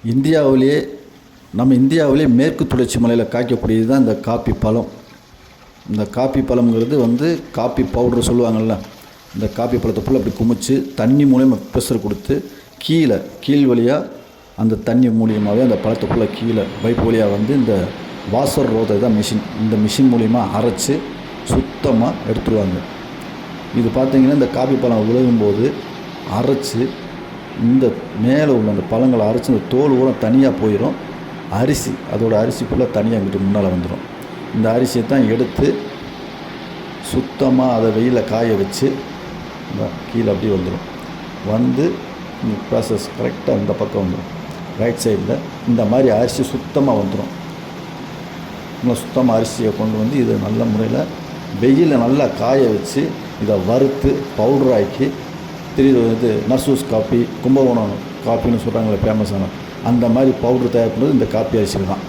இந்தியாவிலேயே நம்ம இந்தியாவிலே மேற்கு தொடர்ச்சி மலையில் காய்க்கக்கூடியது தான் இந்த காப்பி பழம். இந்த காப்பி பழம்ங்கிறது வந்து காப்பி பவுட்ரு சொல்லுவாங்கள்ல, இந்த காப்பி பழத்தை ஃபுல்லாக அப்படி குமிச்சு தண்ணி மூலியமாக ப்ரெஷர் கொடுத்து கீழ் வழியாக அந்த தண்ணி மூலியமாகவே அந்த பழத்தை ஃபுல்லாக கீழே பைப் வழியாக வந்து இந்த வாசர் ரோதை தான் மிஷின், இந்த மிஷின் மூலிமா அரைச்சி சுத்தமாக எடுத்துருவாங்க. இது பார்த்திங்கன்னா இந்த காப்பி பழம் விழுகும்போது அரைச்சி இந்த மேலே உள்ள அந்த பழங்களை அரைச்சி இந்த தோல் கூட தனியாக போயிடும். அரிசி அதோட அரிசி ஃபுல்லாக தனியாக அங்கிட்டு முன்னால் வந்துடும். இந்த அரிசியை தான் எடுத்து சுத்தமாக அதை வெயிலில் காய வச்சு கீழே அப்படியே வந்துடும். வந்து இந்த ப்ராசஸ் கரெக்டாக இந்த பக்கம் வந்துடும். ரைட் சைடில் இந்த மாதிரி அரிசி சுத்தமாக வந்துடும். நல்லா சுத்தமாக அரிசியை கொண்டு வந்து இதை நல்ல முறையில் வெயிலில் நல்லா காய வச்சு இதை வறுத்து பவுடராக்கி இது நர்சூஸ் காப்பி, கும்பகோணம் காப்பின்னு சொல்கிறாங்களே ஃபேமஸான, அந்த மாதிரி பவுட்ரு தயார் பண்ணுறது இந்த காப்பி அரிசியில் தான்.